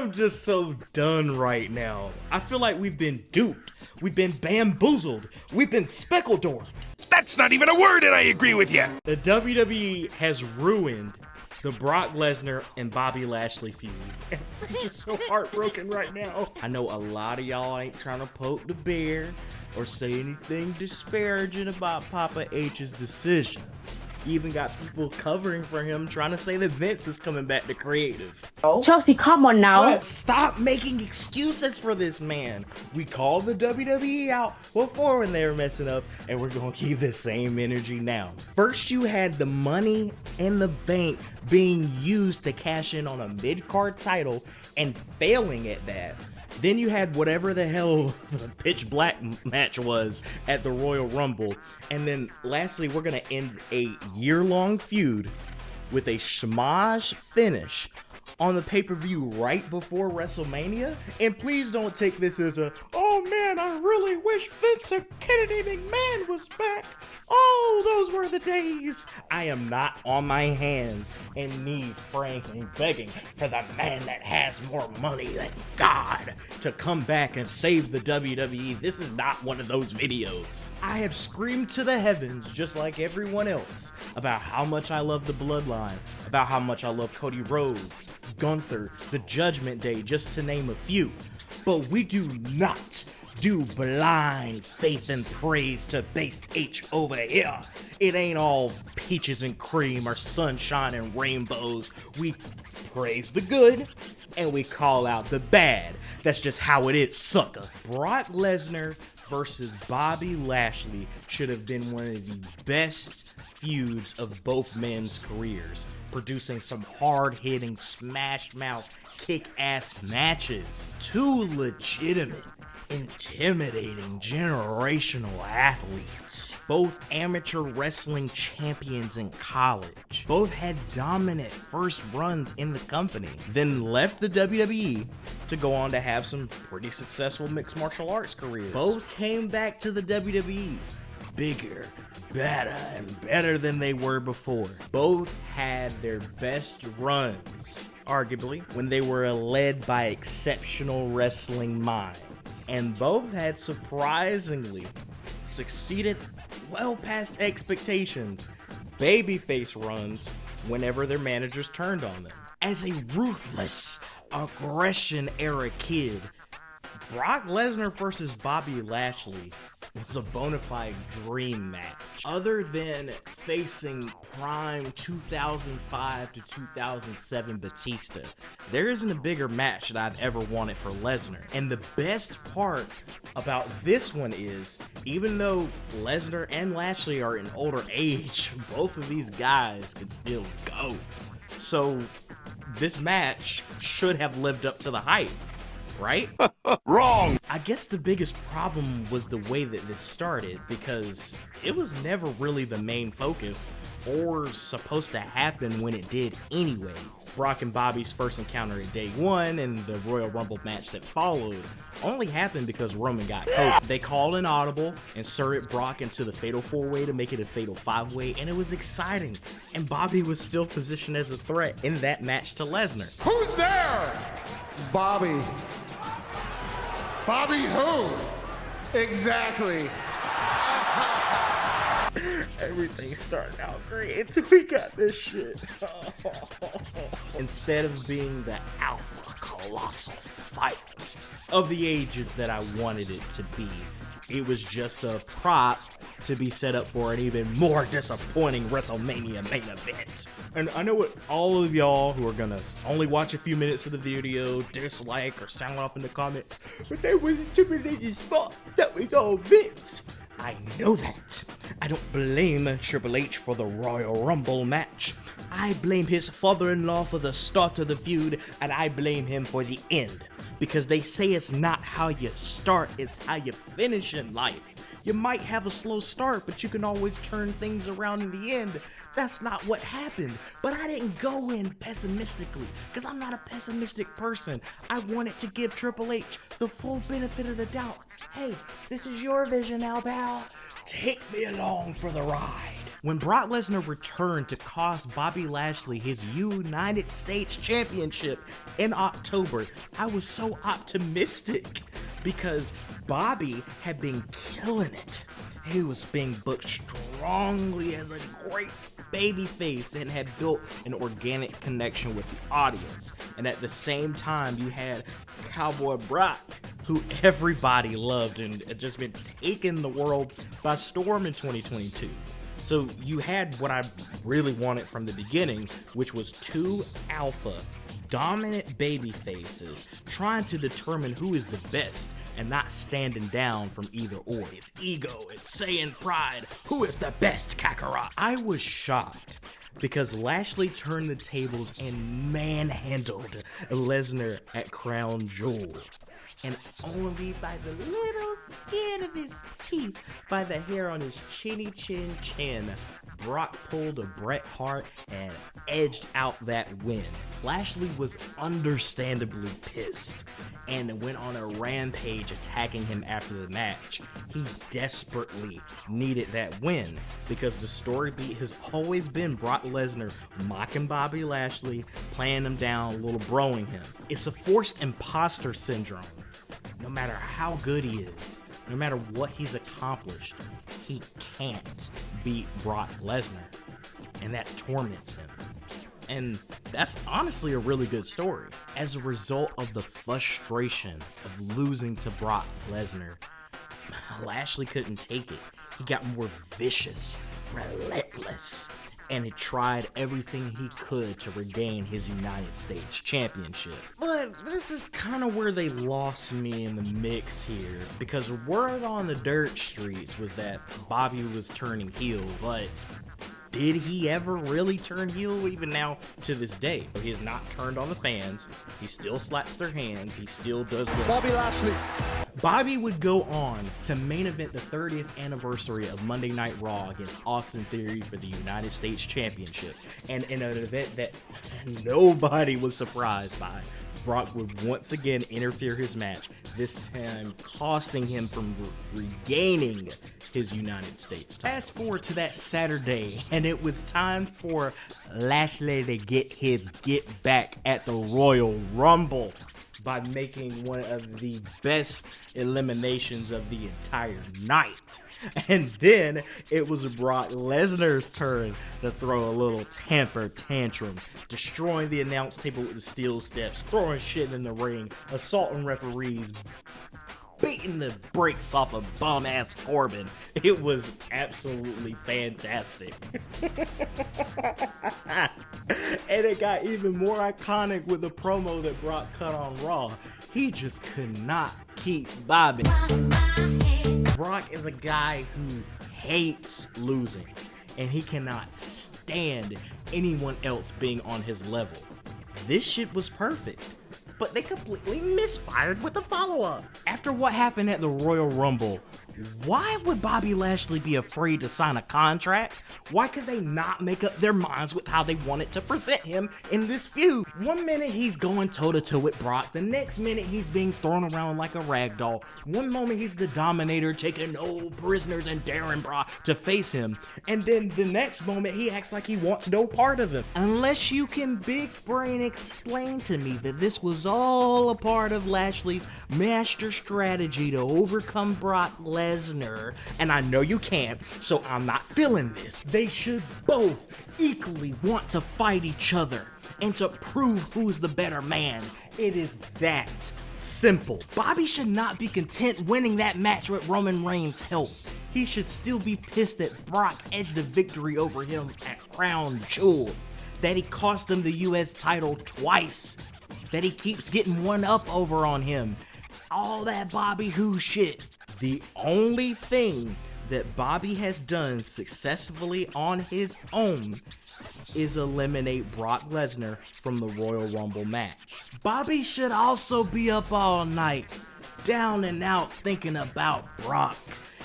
I'm just so done right now. I feel like we've been duped. We've been bamboozled. We've been speckle-dwarfed. That's not even a word, and I agree with you. The WWE has ruined the Brock Lesnar and Bobby Lashley feud. I'm just so heartbroken right now. I know a lot of y'all ain't trying to poke the bear or say anything disparaging about Papa H's decisions. You even got people covering for him trying to say that Vince is coming back to creative. Oh. Chelsea, come on now. But stop making excuses for this man. We called the WWE out before when they were messing up, and we're gonna keep the same energy now. First, you had the Money in the Bank being used to cash in on a mid-card title and failing at that. Then you had whatever the hell the pitch black match was at the Royal Rumble. And then lastly, we're going to end a year-long feud with a schmoz finish on the pay-per-view right before WrestleMania. And please don't take this as a, oh man, I really wish Vince or Kennedy McMahon was back. Oh, those were the days. I am not on my hands and knees praying and begging for the man that has more money than God to come back and save the WWE. This is not one of those videos. I have screamed to the heavens, just like everyone else, about how much I love the Bloodline, about how much I love Cody Rhodes, Gunther, the Judgment Day, just to name a few. But we do not do blind faith and praise to Based H over here. It ain't all peaches and cream or sunshine and rainbows. We praise the good and we call out the bad. That's just how it is, sucker. Brock Lesnar versus Bobby Lashley should have been one of the best feuds of both men's careers, producing some hard-hitting, smash-mouth, kick-ass matches. Two legitimate, intimidating generational athletes. Both amateur wrestling champions in college. Both had dominant first runs in the company, then left the WWE to go on to have some pretty successful mixed martial arts careers. Both came back to the WWE bigger, better, and better than they were before. Both had their best runs, arguably, when they were led by exceptional wrestling minds. And both had surprisingly succeeded well past expectations babyface runs whenever their managers turned on them. As a Ruthless Aggression Era kid, Brock Lesnar versus Bobby Lashley was a bona fide dream match. Other than facing prime 2005 to 2007 Batista, there isn't a bigger match that I've ever wanted for Lesnar. And the best part about this one is, even though Lesnar and Lashley are in older age, both of these guys can still go. So this match should have lived up to the hype, right? Wrong! I guess the biggest problem was the way that this started, because it was never really the main focus or supposed to happen when it did anyways. Brock and Bobby's first encounter at day one and the Royal Rumble match that followed only happened because Roman got COVID. They called an audible, inserted Brock into the Fatal 4-Way to make it a Fatal 5-Way, and it was exciting. And Bobby was still positioned as a threat in that match to Lesnar. Who's there? Bobby. Bobby who? Exactly. Everything started out great until we got this shit. Instead of being the alpha colossal fight of the ages that I wanted it to be, it was just a prop to be set up for an even more disappointing WrestleMania main event. And I know what all of y'all who are gonna only watch a few minutes of the video dislike or sound off in the comments, but that wasn't too religious spot, that was all Vince. I know that. I don't blame Triple H for the Royal Rumble match. I blame his father-in-law for the start of the feud, and I blame him for the end. Because they say it's not how you start, it's how you finish in life. You might have a slow start, but you can always turn things around in the end. That's not what happened. But I didn't go in pessimistically, because I'm not a pessimistic person. I wanted to give Triple H the full benefit of the doubt. Hey, this is your vision now, pal. Take me along for the ride. When Brock Lesnar returned to cost Bobby Lashley his United States Championship in October, I was so optimistic because Bobby had been killing it. He was being booked strongly as a great babyface and had built an organic connection with the audience. And at the same time, you had Cowboy Brock, who everybody loved and had just been taking the world by storm in 2022. So you had what I really wanted from the beginning, which was two alpha dominant baby faces trying to determine who is the best and not standing down from either or. His ego and saying pride, who is the best, Kakarot? I was shocked because Lashley turned the tables and manhandled Lesnar at Crown Jewel. And only by the little skin of his teeth, by the hair on his chinny chin, Brock pulled a Bret Hart and edged out that win. Lashley was understandably pissed and went on a rampage attacking him after the match. He desperately needed that win because the story beat has always been Brock Lesnar mocking Bobby Lashley, playing him down, little broing him. It's a forced imposter syndrome. No matter how good he is, no matter what he's accomplished, he can't beat Brock Lesnar, and that torments him. And that's honestly a really good story. As a result of the frustration of losing to Brock Lesnar, Lashley couldn't take it. He got more vicious, relentless, and he tried everything he could to regain his United States Championship. But this is kind of where they lost me in the mix here, because word on the dirt streets was that Bobby was turning heel, but did he ever really turn heel? Even now to this day, he has not turned on the fans. He still slaps their hands. He still does the Bobby Lashley. Bobby would go on to main event the 30th anniversary of Monday Night Raw against Austin Theory for the United States Championship. And in an event that nobody was surprised by, Brock would once again interfere his match, this time costing him from regaining his United States title. Fast forward to that Saturday, and it was time for Lashley to get his get back at the Royal Rumble by making one of the best eliminations of the entire night. And then it was Brock Lesnar's turn to throw a little temper tantrum, destroying the announce table with the steel steps, throwing shit in the ring, assaulting referees, beating the brakes off of bum-ass Corbin. It was absolutely fantastic. And it got even more iconic with the promo that Brock cut on Raw. He just could not keep Bobby. Brock is a guy who hates losing, and he cannot stand anyone else being on his level. This shit was perfect, but they completely misfired with the follow-up. After what happened at the Royal Rumble, why would Bobby Lashley be afraid to sign a contract? Why could they not make up their minds with how they wanted to present him in this feud? One minute he's going toe-to-toe with Brock, the next minute he's being thrown around like a rag doll. One moment he's the dominator taking no prisoners and daring Brock to face him, and then the next moment he acts like he wants no part of him. Unless you can big brain explain to me that this was all a part of Lashley's master strategy to overcome Brock Lesnar, and I know you can't, so I'm not feeling this. They should both equally want to fight each other and to prove who's the better man. It is that simple. Bobby should not be content winning that match with Roman Reigns' help. He should still be pissed that Brock edged a victory over him at Crown Jewel, that he cost him the US title twice, that he keeps getting one up over on him. All that Bobby Who shit. The only thing that Bobby has done successfully on his own is eliminate Brock Lesnar from the Royal Rumble match. Bobby should also be up all night, down and out thinking about Brock.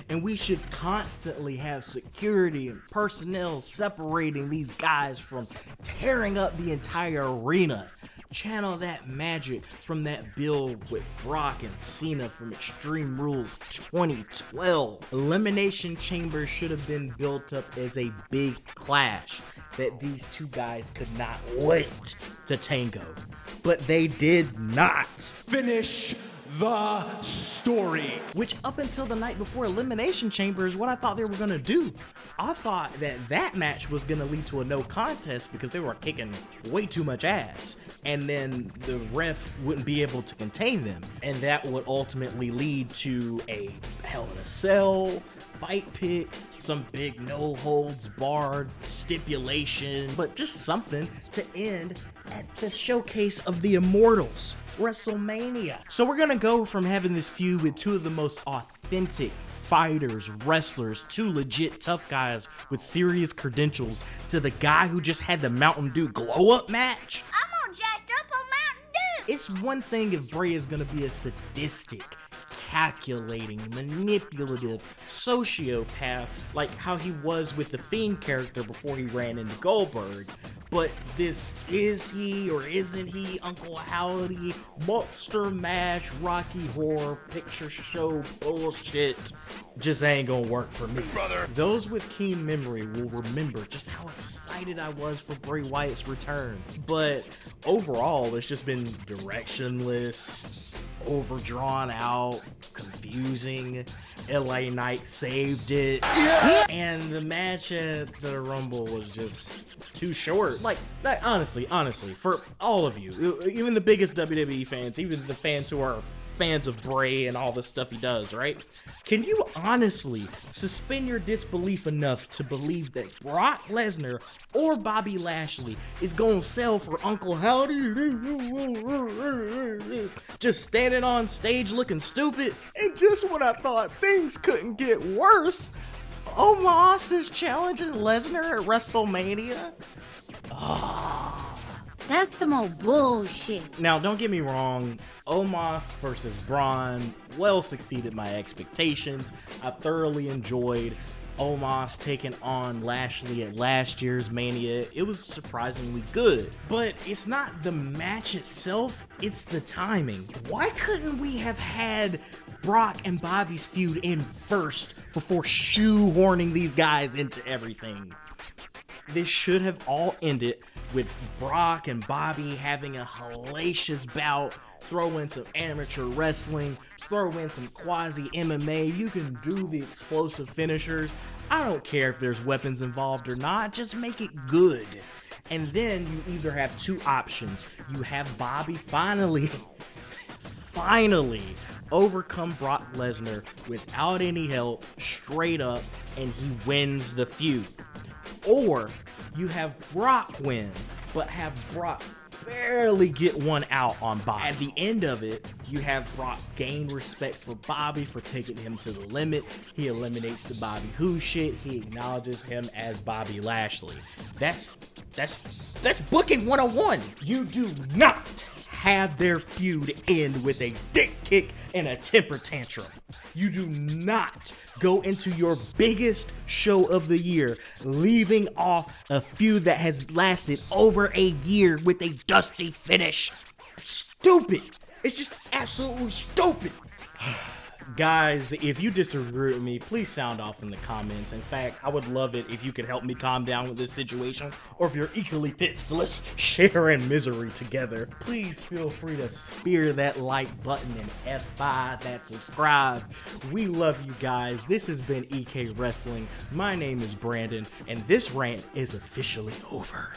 And we should constantly have security and personnel separating these guys from tearing up the entire arena. channel that magic from that build with Brock and Cena from Extreme Rules 2012. Elimination Chamber should have been built up as a big clash that these two guys could not wait to tango, but they did not. Finish the story. Which up until the night before Elimination Chamber is what I thought they were gonna do. I thought that match was gonna lead to a no contest because they were kicking way too much ass, and then the ref wouldn't be able to contain them, and that would ultimately lead to a Hell in a Cell, fight pit, some big no holds barred stipulation, but just something to end at the showcase of the Immortals, WrestleMania. So we're gonna go from having this feud with two of the most authentic fighters, wrestlers, two legit tough guys with serious credentials, to the guy who just had the Mountain Dew glow up match. I'm all jacked up on Mountain Dew. It's one thing if Bray is gonna be a sadistic, calculating, manipulative sociopath like how he was with the Fiend character before he ran into Goldberg, but this is he or isn't he Uncle Howdy, Monster Mash, Rocky Horror Picture Show bullshit just ain't gonna work for me. Brother. Those with keen memory will remember just how excited I was for Bray Wyatt's return, but overall it's just been directionless, overdrawn out, confusing. LA Knight saved it, and the match at the Rumble was just too short. Like honestly, for all of you, even the biggest WWE fans, even the fans who are fans of Bray and all the stuff he does, right? Can you honestly suspend your disbelief enough to believe that Brock Lesnar or Bobby Lashley is gonna sell for Uncle Howdy just standing on stage looking stupid? And just when I thought things couldn't get worse, Omos is challenging Lesnar at WrestleMania? That's some old bullshit. Now, don't get me wrong, Omos versus Braun well succeeded my expectations. I thoroughly enjoyed Omos taking on Lashley at last year's Mania. It was surprisingly good, but it's not the match itself, it's the timing. Why couldn't we have had Brock and Bobby's feud in first before shoehorning these guys into everything? This should have all ended with Brock and Bobby having a hellacious bout, throw in some amateur wrestling, throw in some quasi MMA, you can do the explosive finishers. I don't care if there's weapons involved or not, just make it good. And then you either have two options. You have Bobby finally overcome Brock Lesnar without any help, straight up, and he wins the feud. Or you have Brock win, but have Brock barely get one out on Bobby. At the end of it, you have Brock gain respect for Bobby for taking him to the limit. He eliminates the Bobby Who shit. He acknowledges him as Bobby Lashley. That's booking 101. You do not have their feud end with a dick kick and a temper tantrum. You do not go into your biggest show of the year leaving off a feud that has lasted over a year with a dusty finish. Stupid. It's just absolutely stupid. Guys, if you disagree with me, please sound off in the comments. In fact, I would love it if you could help me calm down with this situation, or if you're equally pissed, let's share in misery together. Please feel free to spear that like button and F5 that subscribe. We love you guys. This has been EK Wrestling. My name is Brandon, and this rant is officially over.